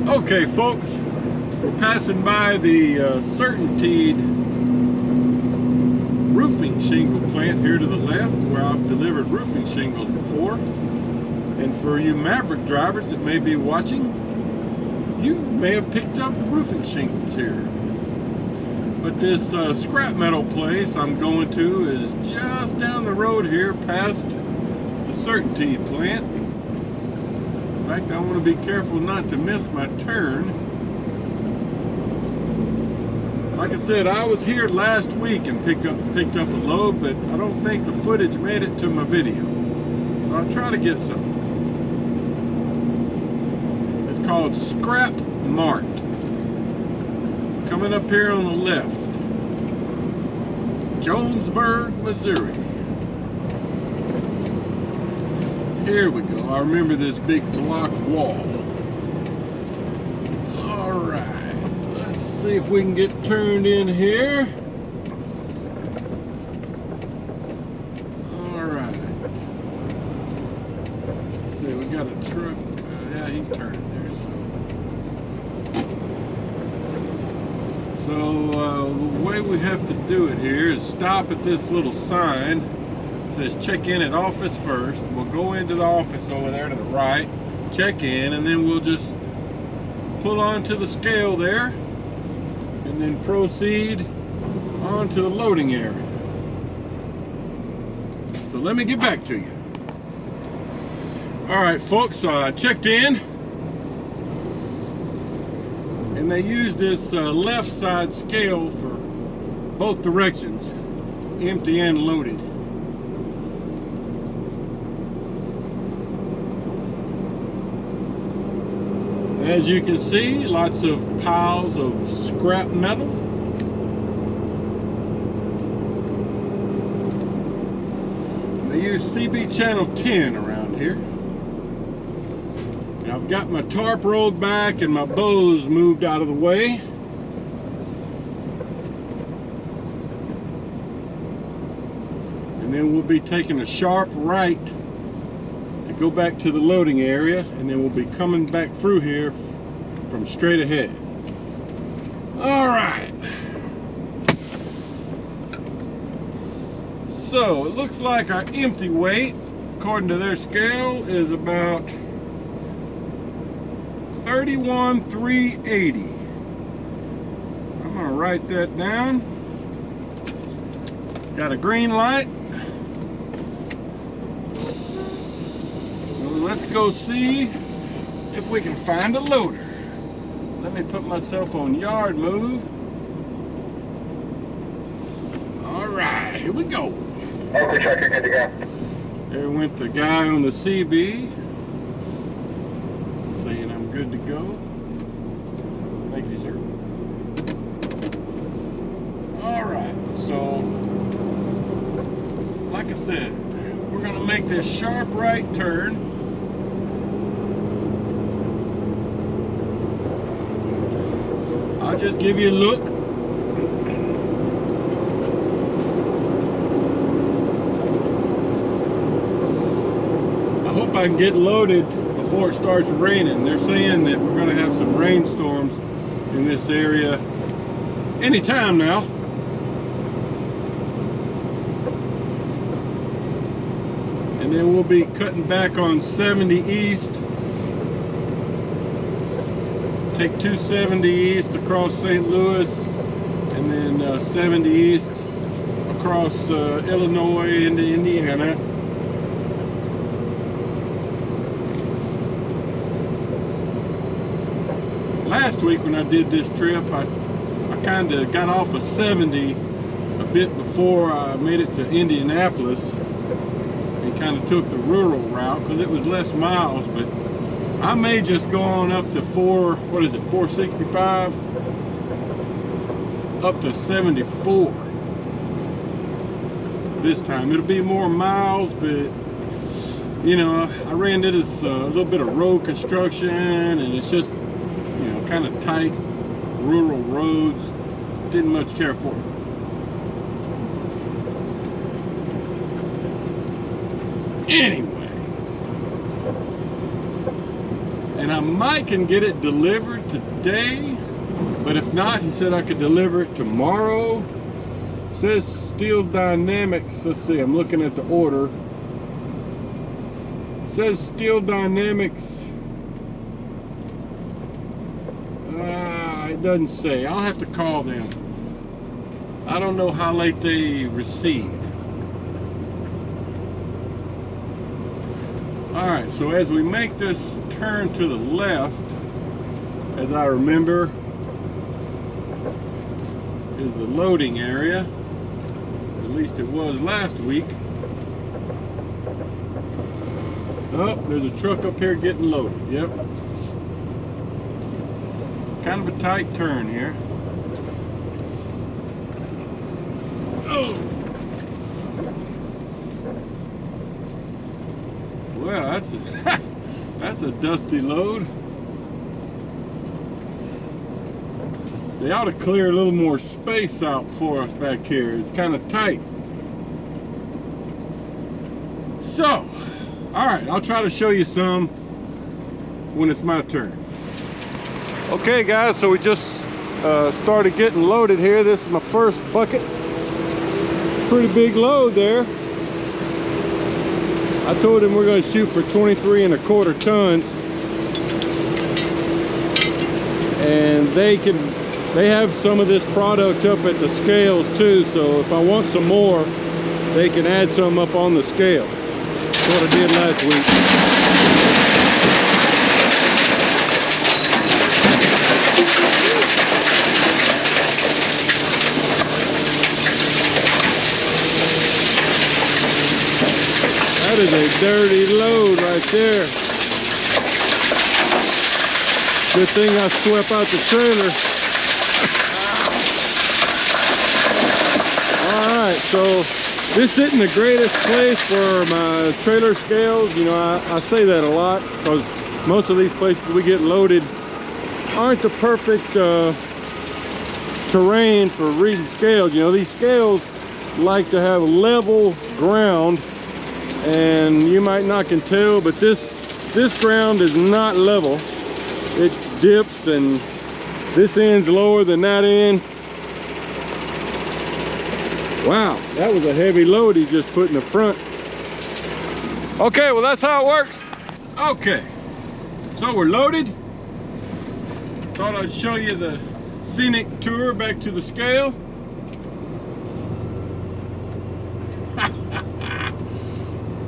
Okay, folks, we're passing by the Certainteed roofing shingle plant here to the left, where I've delivered roofing shingles before. And for you Maverick drivers that may be watching, you may have picked up roofing shingles here. But this scrap metal place I'm going to is just down the road here past the Certainteed plant. In fact, I want to be careful not to miss my turn. Like I said, I was here last week and picked up a load, but I don't think the footage made it to my video. So I'll try to get some. It's called Scrap Mart. Coming up here on the left. Jonesburg, Missouri. Here we go. I remember this big block wall. Alright, let's see if we can get turned in here. Alright. Let's see, we got a truck. Yeah, he's turning there. So the way we have to do it here is stop at this little sign. It says check in at office first. We'll go into the office over there to the right, check in, and then we'll just pull onto the scale there and then proceed on to the loading area. So let me get back to you. Alright folks, so I checked in, and they use this left side scale for both directions, empty and loaded. As you can see, lots of piles of scrap metal. They use CB channel 10 around here. And I've got my tarp rolled back and my bows moved out of the way. And then we'll be taking a sharp right to go back to the loading area, and then we'll be coming back through here from straight ahead. All right. So it looks like our empty weight, according to their scale, is about 31,380. I'm gonna write that down. Got a green light. Let's go see if we can find a loader. Let me put myself on yard move. All right, here we go. Oakley truck, you're good to go. There went the guy on the CB saying I'm good to go. Thank you, sir. All right, so like I said, we're gonna make this sharp right turn. I'll just give you a look. I hope I can get loaded before it starts raining. They're saying that we're going to have some rainstorms in this area anytime now. And then we'll be cutting back on 70 East. Take 270 East across St. Louis, and then 70 East across Illinois into Indiana. Last week when I did this trip, I kind of got off of 70 a bit before I made it to Indianapolis and kind of took the rural route because it was less miles, but I may just go on up to 465 up to 74 this time. It'll be more miles, but you know, I ran into this a little bit of road construction, and it's just, you know, kind of tight rural roads. Didn't much care for it. Anyway, and and I might can get it delivered today, but if not, he said I could deliver it tomorrow. It says Steel Dynamics. Let's see, I'm looking at the order. It says Steel Dynamics. It doesn't say. I'll have to call them. I don't know how late they receive. Alright, so as we make this turn to the left, as I remember, is the loading area. At least it was last week. Oh, there's a truck up here getting loaded. Yep. Kind of a tight turn here. Oh! Well, that's a that's a dusty load. They ought to clear a little more space out for us back here. It's kind of tight. So, alright, I'll try to show you some when it's my turn. Okay guys, so we just started getting loaded here. This is my first bucket. Pretty big load there. I told him we're going to shoot for 23¼ tons. And they have some of this product up at the scales too, so if I want some more, they can add some up on the scale. That's what I did last week. That is a dirty load right there. Good thing I swept out the trailer. Alright, so this isn't the greatest place for my trailer scales. You know, I say that a lot because most of these places we get loaded aren't the perfect terrain for reading scales. You know, these scales like to have level ground, and you might not can tell, but this ground is not level. It dips, and this end's lower than that end. Wow, that was a heavy load he just put in the front. Okay, well that's how it works. Okay, so we're loaded. Thought I'd show you the scenic tour back to the scale.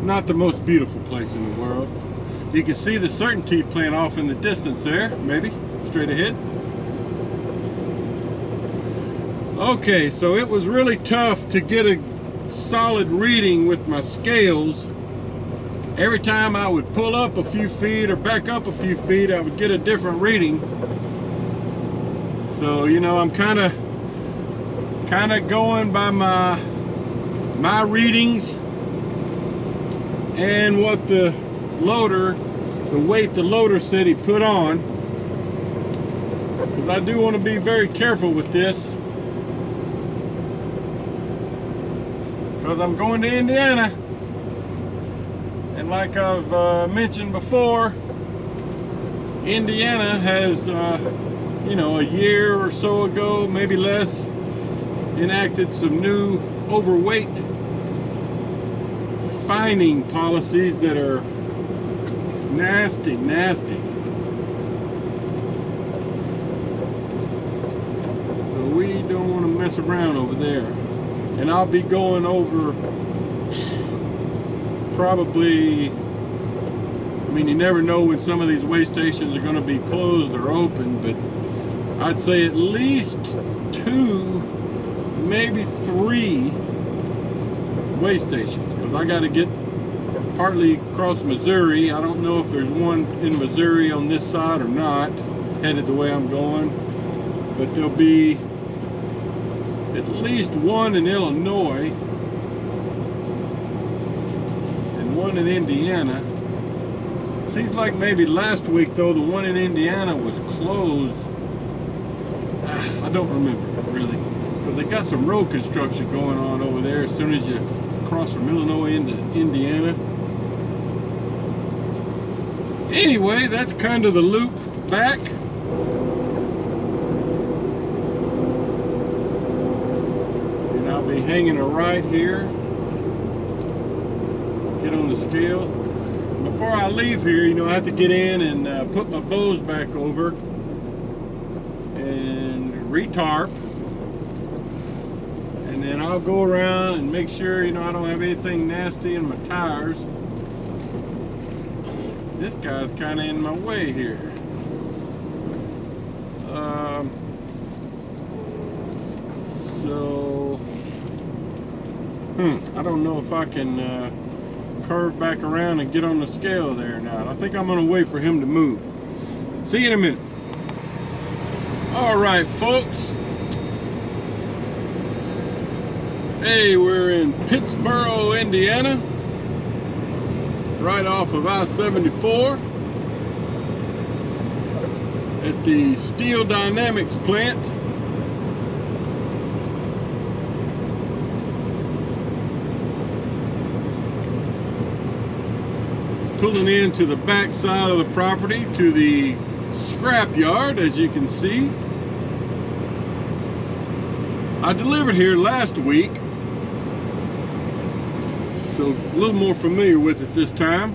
Not the most beautiful place in the world. You can see the Certainty plant off in the distance there, maybe, straight ahead. Okay, so it was really tough to get a solid reading with my scales. Every time I would pull up a few feet or back up a few feet, I would get a different reading. So, you know, I'm kind of going by my readings and what the weight the loader said he put on, because I do want to be very careful with this, because I'm going to Indiana, and like I've mentioned before, Indiana has you know, a year or so ago, maybe less, enacted some new overweight fining policies that are nasty. So we don't want to mess around over there. And I'll be going over probably, I mean, you never know when some of these weigh stations are going to be closed or open, but I'd say at least 2, maybe 3 weigh stations, because I got to get partly across Missouri. I don't know if there's one in Missouri on this side or not, headed the way I'm going, but there'll be at least one in Illinois and one in Indiana. Seems like maybe last week though, the one in Indiana was closed. I don't remember really, because they got some road construction going on over there as soon as you cross from Illinois into Indiana. Anyway, that's kind of the loop back. And I'll be hanging a right here. Get on the scale. Before I leave here, you know, I have to get in and put my bows back over and re-tarp. And then I'll go around and make sure, you know, I don't have anything nasty in my tires. This guy's kind of in my way here. I don't know if I can curve back around and get on the scale there or not. I think I'm gonna wait for him to move. See you in a minute. All right, folks. Hey, we're in Pittsboro, Indiana, right off of I-74 at the Steel Dynamics plant. Pulling into the back side of the property to the scrap yard, as you can see. I delivered here last week, so a little more familiar with it this time.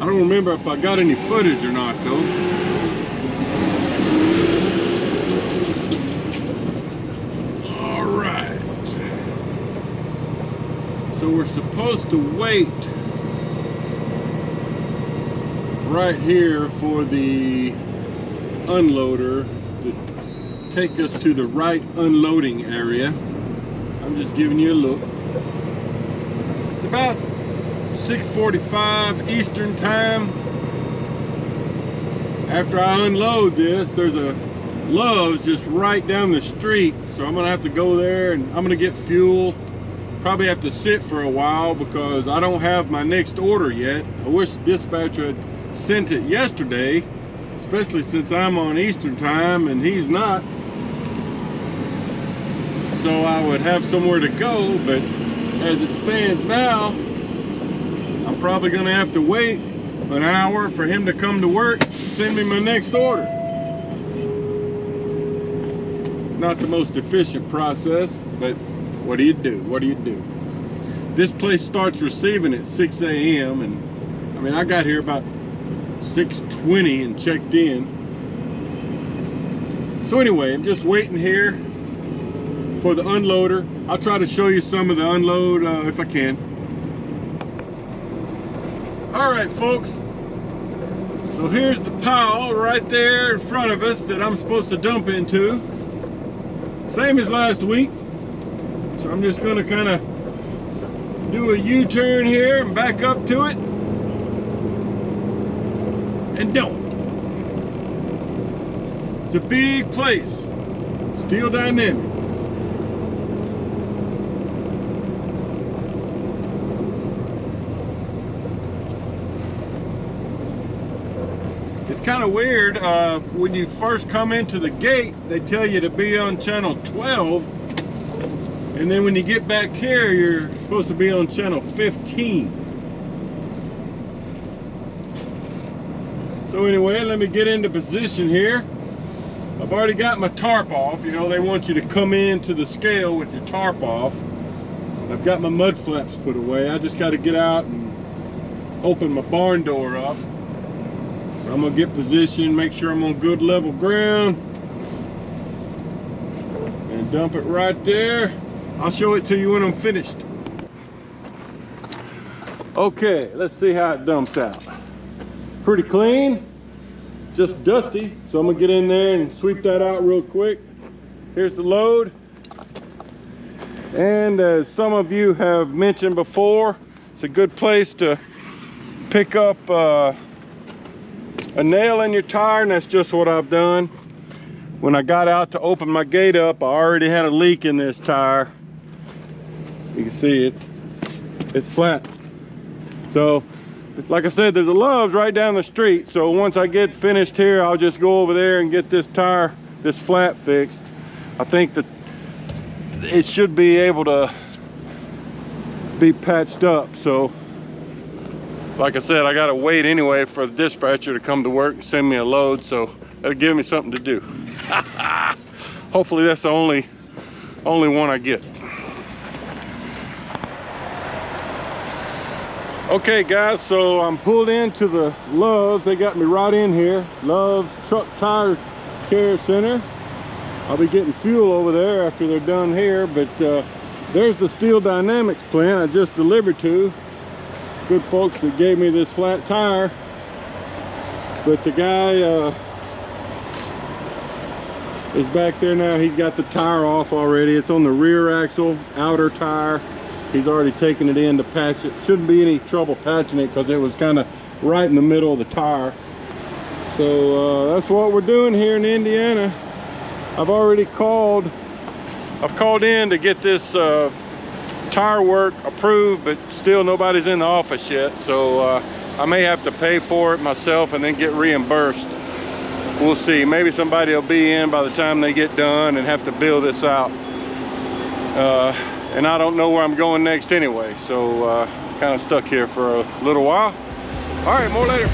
I don't remember if I got any footage or not though. All right. So we're supposed to wait right here for the unloader to take us to the right unloading area. I'm just giving you a look. It's about 6:45 Eastern time. After I unload this, there's a Love's just right down the street, so I'm gonna have to go there and I'm gonna get fuel. Probably have to sit for a while because I don't have my next order yet. I wish dispatcher had sent it yesterday, especially since I'm on Eastern time and he's not. So I would have somewhere to go, but as it stands now, I'm probably gonna have to wait an hour for him to come to work and send me my next order. Not the most efficient process, but what do you do? What do you do? This place starts receiving at 6 a.m. and I mean, I got here about 6:20 and checked in. So anyway, I'm just waiting here for the unloader. I'll try to show you some of the unload if I can. All right, folks. So here's the pile right there in front of us that I'm supposed to dump into. Same as last week. So I'm just gonna kind of do a U-turn here and back up to it and dump. It's a big place. Steel Dynamics. It's kind of weird, when you first come into the gate, they tell you to be on channel 12, and then when you get back here, you're supposed to be on channel 15. So anyway, let me get into position here. I've already got my tarp off. You know, they want you to come into the scale with your tarp off. I've got my mud flaps put away. I just got to get out and open my barn door up. So I'm gonna get positioned, make sure I'm on good level ground, and dump it right there. I'll show it to you when I'm finished. Okay, let's see how it dumps out. Pretty clean, just dusty. So I'm gonna get in there and sweep that out real quick. Here's the load. And as some of you have mentioned before, it's a good place to pick up a nail in your tire, and that's just what I've done. When I got out to open my gate up, I already had a leak in this tire. You can see it's flat. So, like I said, there's a Love's right down the street. So once I get finished here, I'll just go over there and get this tire, this flat fixed. I think that it should be able to be patched up. So like I said, I gotta wait anyway for the dispatcher to come to work and send me a load, so that'll give me something to do. Hopefully that's the only one I get. Okay guys, so I'm pulled into the Love's. They got me right in here. Love's Truck Tire Care Center. I'll be getting fuel over there after they're done here, but there's the Steel Dynamics plant I just delivered to. Good folks that gave me this flat tire. But the guy is back there now. He's got the tire off already. It's on the rear axle, outer tire. He's already taken it in to patch it. Shouldn't be any trouble patching it because it was kind of right in the middle of the tire. So that's what we're doing here in Indiana. I've called in to get this tire work approved, but still nobody's in the office yet. So I may have to pay for it myself and then get reimbursed. We'll see. Maybe somebody will be in by the time they get done and have to bill this out. And I don't know where I'm going next anyway, so kind of stuck here for a little while. All right, more later.